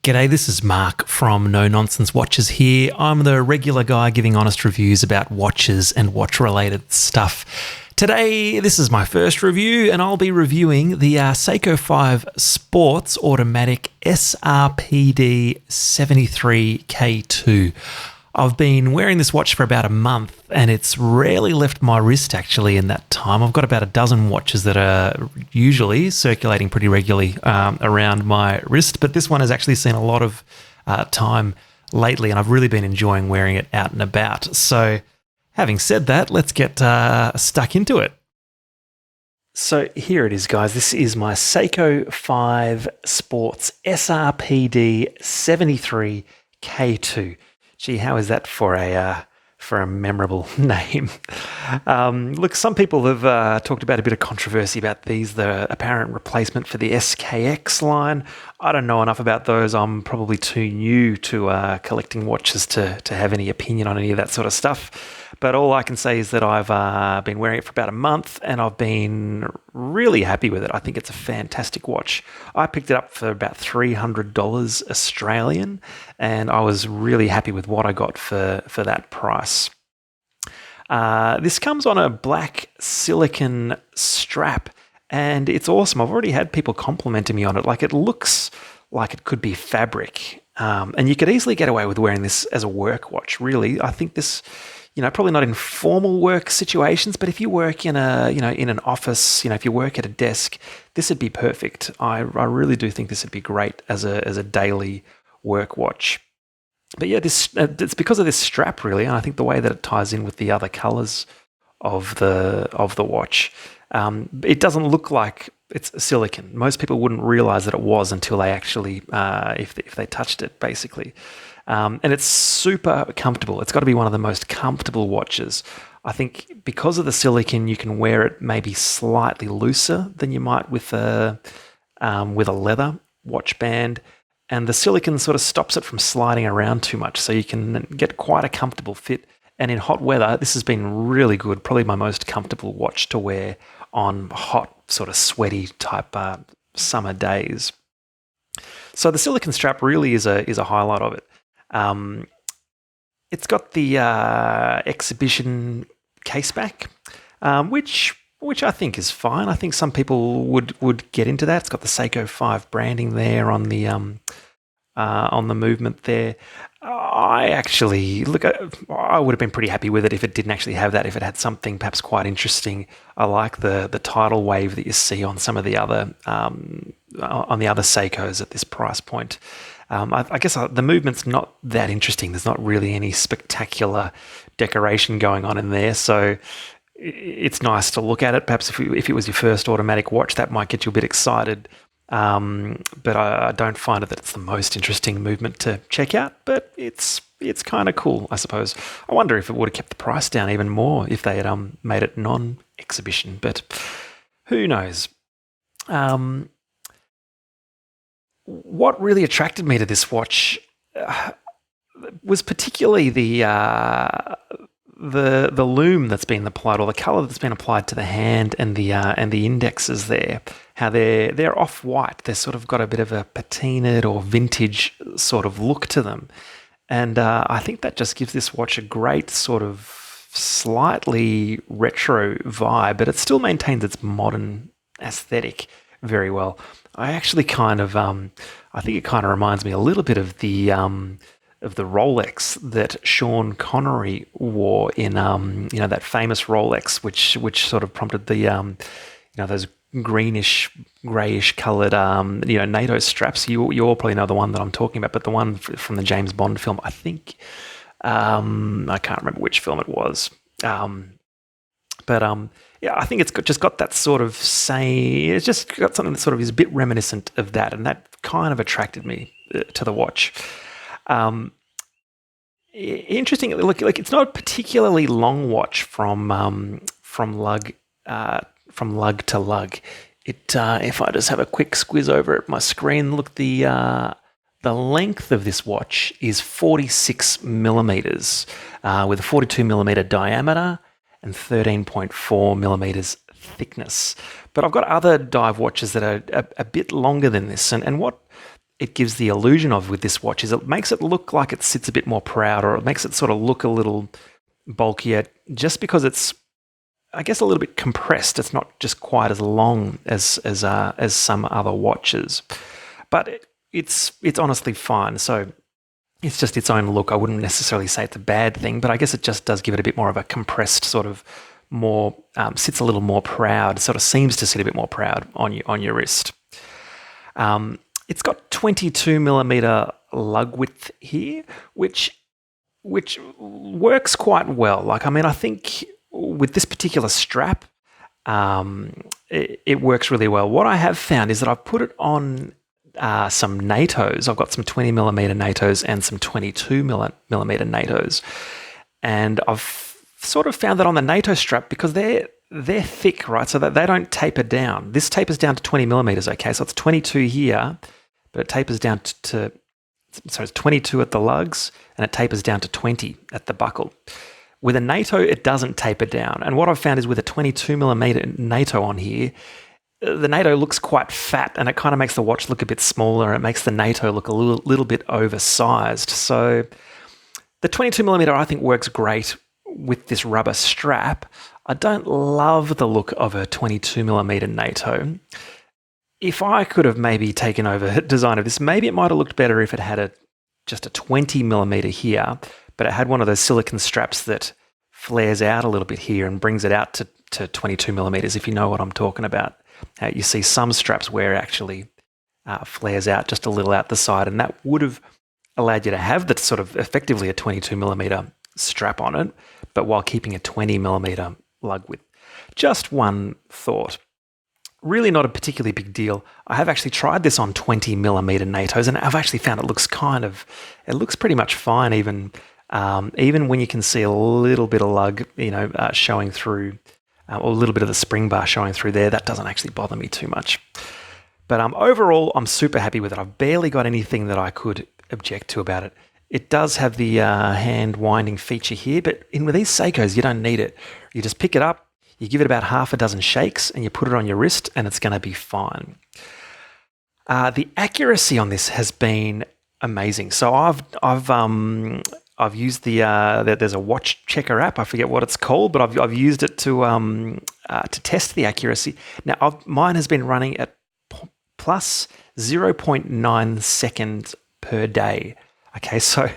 G'day, this is Mark from No Nonsense Watches here. I'm the regular guy giving honest reviews about watches and watch-related stuff. Today, this is my first review, and I'll be reviewing the Seiko 5 Sports Automatic SRPD73K2. I've been wearing this watch for about a month, and it's rarely left my wrist actually in that time. I've got about a dozen watches that are usually circulating pretty regularly around my wrist, but this one has actually seen a lot of time lately, and I've really been enjoying wearing it out and about. So having said that, let's get stuck into it. So here it is, guys. This is my Seiko 5 Sports SRPD73K2. Gee, how is that for a memorable name? Look, some people have talked about a bit of controversy about these, the apparent replacement for the SKX line. I don't know enough about those. I'm probably too new to collecting watches to have any opinion on any of that sort of stuff. But all I can say is that I've been wearing it for about a month, and I've been really happy with it. I think it's a fantastic watch. I picked it up for about $300 Australian, and I was really happy with what I got for that price. This comes on a black silicon strap, and it's awesome. I've already had people complimenting me on it. Like, it looks like it could be fabric, and you could easily get away with wearing this as a work watch, really. I think this, probably not in formal work situations, but if you work in in an office, if you work at a desk, this would be perfect. I really do think this would be great as a daily work watch. But yeah, it's because of this strap, really, and I think the way that it ties in with the other colours of the watch. It doesn't look like it's silicon. Most people wouldn't realise that it was until they actually, if they touched it, basically. And it's super comfortable. It's got to be one of the most comfortable watches. I think because of the silicon, you can wear it maybe slightly looser than you might with a leather watch band. And the silicon sort of stops it from sliding around too much, so you can get quite a comfortable fit. And in hot weather, this has been really good, probably my most comfortable watch to wear on hot, sort of sweaty type summer days. So the silicon strap really is a highlight of it. It's got the exhibition caseback, which I think is fine. I think some people would get into that. It's got the Seiko 5 branding there on the movement there. I would have been pretty happy with it if it didn't actually have that, if it had something perhaps quite interesting. I like the tidal wave that you see on some of the other Seikos at this price point. I guess the movement's not that interesting. There's not really any spectacular decoration going on in there, so it's nice to look at it. Perhaps if it was your first automatic watch, that might get you a bit excited. But I don't find it that it's the most interesting movement to check out, but it's kind of cool, I suppose. I wonder if it would have kept the price down even more if they had made it non-exhibition, but who knows. What really attracted me to this watch was particularly the lume that's been applied, or the colour that's been applied to the hand and the indexes there. How they're off white. They've sort of got a bit of a patinaed or vintage sort of look to them, and I think that just gives this watch a great sort of slightly retro vibe, but it still maintains its modern aesthetic very well. I actually kind of, I think it kind of reminds me a little bit of the Rolex that Sean Connery wore in, that famous Rolex, which sort of prompted the, those greenish, greyish coloured, NATO straps. You all probably know the one that I'm talking about, but the one from the James Bond film, I think, I can't remember which film it was. Yeah, I think it's just got that sort of it's just got something that sort of is a bit reminiscent of that, and that kind of attracted me to the watch. Interesting. Look, like, it's not a particularly long watch from lug to lug. If I just have a quick squiz over at my screen, look, the length of this watch is 46 millimeters, with a 42 millimeter diameter and 13.4 millimeters thickness. But I've got other dive watches that are a bit longer than this, and what it gives the illusion of with this watch is it makes it look like it sits a bit more proud, or it makes it sort of look a little bulkier, just because it's, I guess, a little bit compressed. It's not just quite as long as some other watches, but it's honestly fine. So it's just its own look. I wouldn't necessarily say it's a bad thing, but I guess it just does give it a bit more of a compressed sort of more, sits a little more proud, sort of seems to sit a bit more proud on your wrist. It's got 22 millimeter lug width here, which works quite well. Like, I mean, I think with this particular strap, it works really well. What I have found is that I've put it on some NATOs. I've got some 20 millimeter NATOs and some 22 millimeter NATOs, and I've sort of found that on the NATO strap, because they're thick, right? So that they don't taper down. This tapers down to 20 millimeters. Okay, so it's 22 here, but it tapers down so it's 22 at the lugs, and it tapers down to 20 at the buckle. With a NATO, it doesn't taper down. And what I've found is with a 22 millimeter NATO on here, the NATO looks quite fat, and it kind of makes the watch look a bit smaller. It makes the NATO look a little bit oversized. So the 22 millimeter, I think, works great with this rubber strap. I don't love the look of a 22 millimeter NATO. If I could have maybe taken over design of this, maybe it might have looked better if it had just a 20 millimeter here, but it had one of those silicone straps that flares out a little bit here and brings it out to 22 millimeters, if you know what I'm talking about. You see some straps where it actually flares out just a little out the side, and that would have allowed you to have that sort of effectively a 22 millimeter strap on it, but while keeping a 20 millimeter lug width. Just one thought. Really not a particularly big deal. I have actually tried this on 20 millimeter NATOs, and I've actually found it looks pretty much fine, even when you can see a little bit of lug, showing through, or a little bit of the spring bar showing through there. That doesn't actually bother me too much. But overall, I'm super happy with it. I've barely got anything that I could object to about it. It does have the hand winding feature here, but with these Seikos, you don't need it. You just pick it up, you give it about half a dozen shakes, and you put it on your wrist, and it's going to be fine. The accuracy on this has been amazing. So I've used there's a watch checker app. I forget what it's called, but I've used it to test the accuracy. Now mine has been running at plus 0.9 seconds per day. Okay, so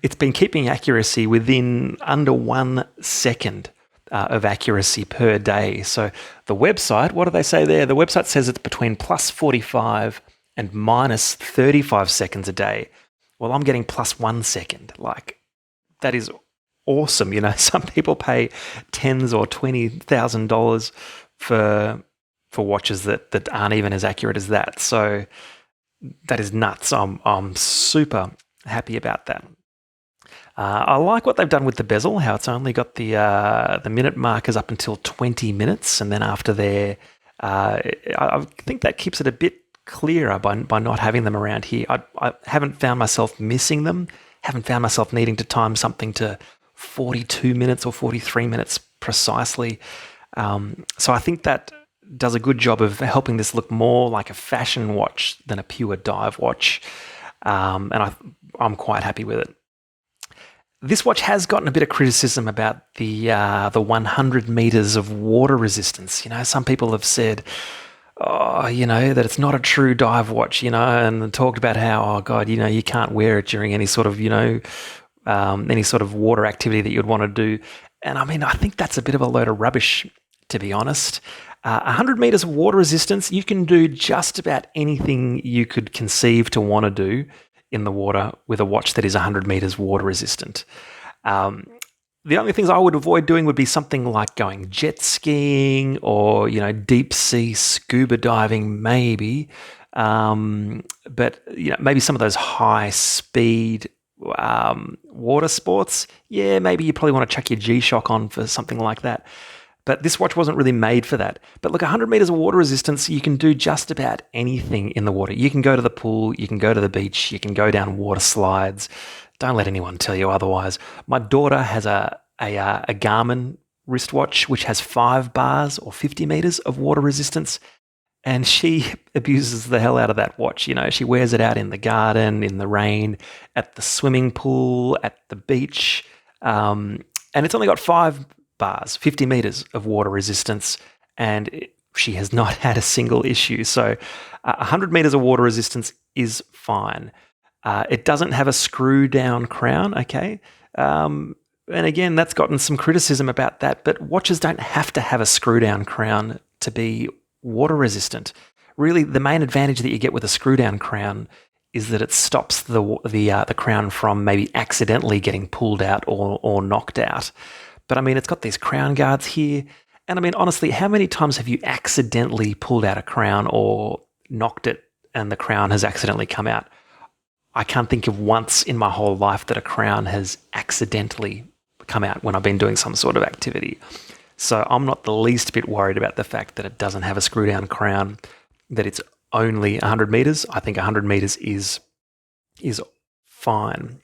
it's been keeping accuracy within under 1 second of accuracy per day. So the website, what do they say there? The website says it's between plus 45 and minus 35 seconds a day. Well, I'm getting plus 1 second. Like, that is awesome. Some people pay $10,000 or $20,000 for watches that aren't even as accurate as that. So that is nuts. I'm super happy about that. I like what they've done with the bezel, how it's only got the minute markers up until 20 minutes, and then after there, I think that keeps it a bit clearer by not having them around here. I haven't found myself missing them, haven't found myself needing to time something to 42 minutes or 43 minutes precisely. So I think that does a good job of helping this look more like a fashion watch than a pure dive watch. And I'm quite happy with it. This watch has gotten a bit of criticism about the 100 meters of water resistance. Some people have said, that it's not a true dive watch, and talked about how, oh God, you can't wear it during any sort of, any sort of water activity that you'd want to do. And I mean, I think that's a bit of a load of rubbish, to be honest. 100 meters of water resistance, you can do just about anything you could conceive to want to do in the water with a watch that is 100 meters water resistant. The only things I would avoid doing would be something like going jet skiing or, deep sea scuba diving, maybe. But maybe some of those high speed water sports, yeah, maybe you probably want to chuck your G-Shock on for something like that. But this watch wasn't really made for that. But look, 100 meters of water resistance, you can do just about anything in the water. You can go to the pool, you can go to the beach, you can go down water slides. Don't let anyone tell you otherwise. My daughter has a Garmin wristwatch which has 5 bars or 50 meters of water resistance. And she abuses the hell out of that watch. You know, she wears it out in the garden, in the rain, at the swimming pool, at the beach. And it's only got 5 bars, 50 meters of water resistance. And she has not had a single issue. So 100 meters of water resistance is fine. It doesn't have a screw down crown, okay? And again, that's gotten some criticism about that, but watches don't have to have a screw down crown to be water resistant. Really, the main advantage that you get with a screw down crown is that it stops the crown from maybe accidentally getting pulled out or knocked out. But I mean, it's got these crown guards here. And I mean, honestly, how many times have you accidentally pulled out a crown or knocked it and the crown has accidentally come out? I can't think of once in my whole life that a crown has accidentally come out when I've been doing some sort of activity. So I'm not the least bit worried about the fact that it doesn't have a screw down crown, that it's only 100 meters. I think 100 meters is fine.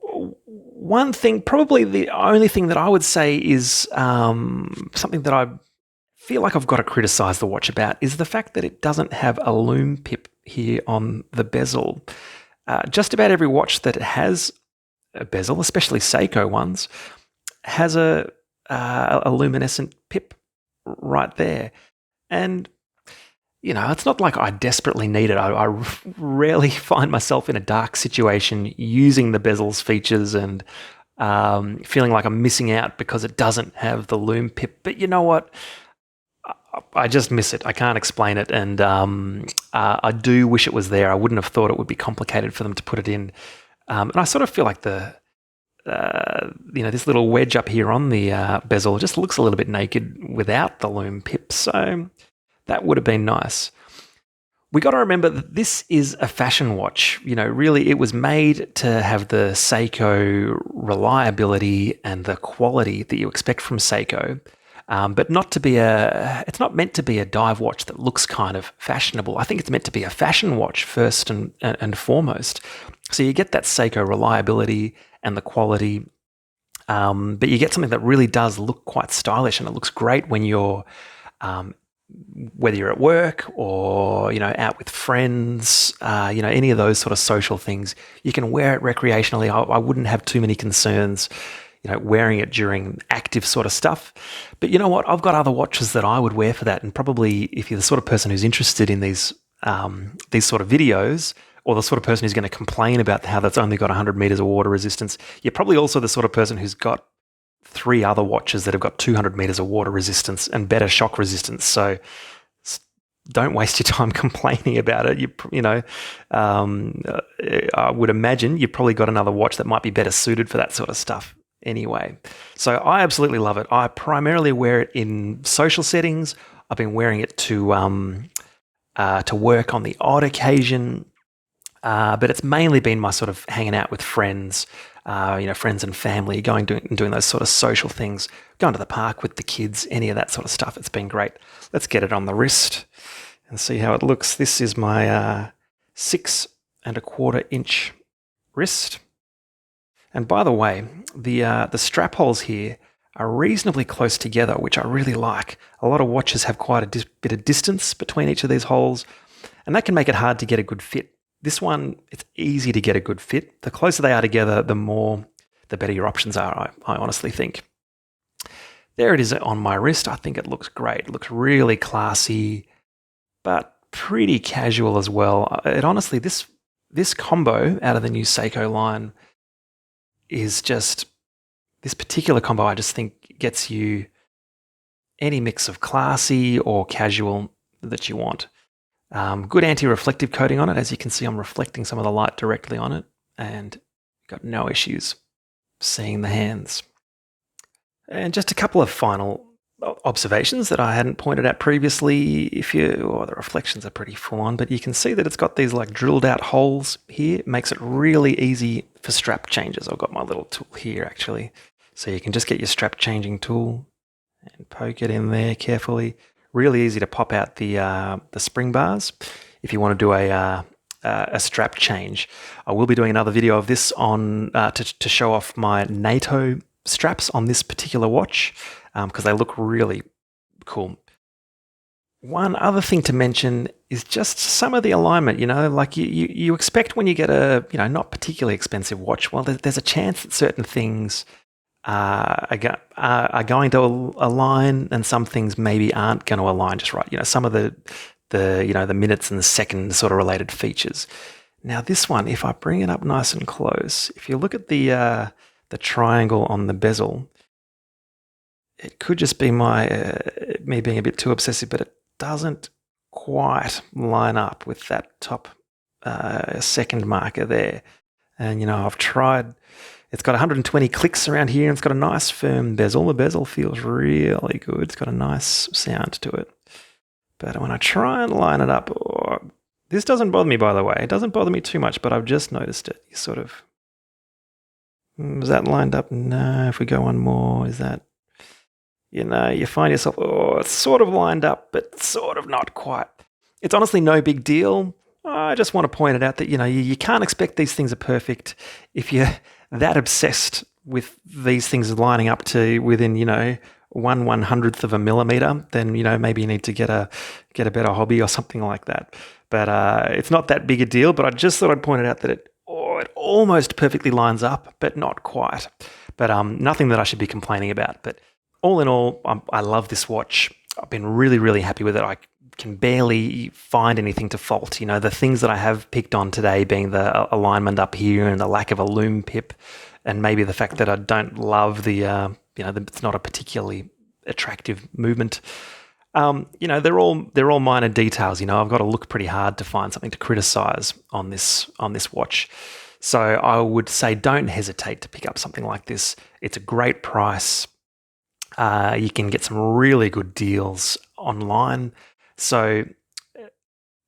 One thing, probably the only thing that I would say is something that I feel like I've got to criticize the watch about is the fact that it doesn't have a lume pip here on the bezel. Just about every watch that has a bezel, especially Seiko ones, has a luminescent pip right there. And, you know, it's not like I desperately need it. I rarely find myself in a dark situation using the bezel's features and feeling like I'm missing out because it doesn't have the lume pip. But you know what? I just miss it. I can't explain it. And I do wish it was there. I wouldn't have thought it would be complicated for them to put it in. And I sort of feel like this little wedge up here on the bezel just looks a little bit naked without the lume pip. So that would have been nice. We got to remember that this is a fashion watch. You know, really, it was made to have the Seiko reliability and the quality that you expect from Seiko. But it's not meant to be a dive watch that looks kind of fashionable. I think it's meant to be a fashion watch first and foremost. So you get that Seiko reliability and the quality, but you get something that really does look quite stylish, and it looks great when you're, whether you're at work or, you know, out with friends, any of those sort of social things. You can wear it recreationally. I wouldn't have too many concerns, you know, wearing it during active sort of stuff. But you know what? I've got other watches that I would wear for that. And probably if you're the sort of person who's interested in these sort of videos, or the sort of person who's going to complain about how that's only got 100 meters of water resistance, you're probably also the sort of person who's got 3 other watches that have got 200 meters of water resistance and better shock resistance. So don't waste your time complaining about it. I would imagine you've probably got another watch that might be better suited for that sort of stuff anyway. So I absolutely love it. I primarily wear it in social settings. I've been wearing it to work on the odd occasion, but it's mainly been my sort of hanging out with friends, friends and family, doing those sort of social things, going to the park with the kids, any of that sort of stuff. It's been great. Let's get it on the wrist and see how it looks. This is my 6 1/4 inch wrist. And by the way, the strap holes here are reasonably close together, which I really like. A lot of watches have quite a bit of distance between each of these holes, and that can make it hard to get a good fit. This one, it's easy to get a good fit. The closer they are together, the better your options are, I honestly think. There it is on my wrist. I think it looks great. It looks really classy, but pretty casual as well. It honestly, this combo out of the new Seiko line is just, this particular combo I just think gets you any mix of classy or casual that you want. Good anti-reflective coating on it. As you can see, I'm reflecting some of the light directly on it and got no issues seeing the hands. And just a couple of final observations that I hadn't pointed out previously. The reflections are pretty full on, but you can see that it's got these like drilled out holes here. It makes it really easy for strap changes. I've got my little tool here actually. So you can just get your strap changing tool and poke it in there carefully. Really easy to pop out the spring bars if you want to do a strap change. I will be doing another video of this on to show off my NATO straps on this particular watch because they look really cool. One other thing to mention is just some of the alignment, like you expect when you get a, not particularly expensive watch, well, there's a chance that certain things are going to align and some things maybe aren't going to align just right. Some of the minutes and the seconds sort of related features. Now this one, if I bring it up nice and close, if you look at the triangle on the bezel, it could just be me being a bit too obsessive, but it doesn't quite line up with that top second marker there. And, I've tried, it's got 120 clicks around here and it's got a nice firm bezel. The bezel feels really good. It's got a nice sound to it. But when I try and line it up, this doesn't bother me, by the way. It doesn't bother me too much, but I've just noticed it. You sort of, is that lined up? No, if we go one more, is that, you find yourself, it's sort of lined up, but sort of not quite. It's honestly no big deal. I just want to point it out that, you can't expect these things are perfect. If you're that obsessed with these things lining up to within, 1/100th of a millimeter, then, maybe you need to get a better hobby or something like that. But it's not that big a deal, but I just thought I'd point it out that it almost perfectly lines up, but not quite. But nothing that I should be complaining about. But all in all, I love this watch. I've been really, really happy with it. I can barely find anything to fault. The things that I have picked on today being the alignment up here and the lack of a loom pip, and maybe the fact that I don't love it's not a particularly attractive movement. They're all minor details. I've got to look pretty hard to find something to criticize on this watch. So I would say don't hesitate to pick up something like this. It's a great price. You can get some really good deals online. So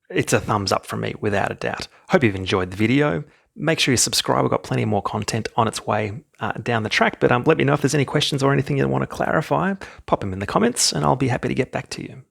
it's a thumbs up from me, without a doubt. Hope you've enjoyed the video. Make sure you subscribe. We've got plenty more content on its way down the track. But let me know if there's any questions or anything you want to clarify. Pop them in the comments and I'll be happy to get back to you.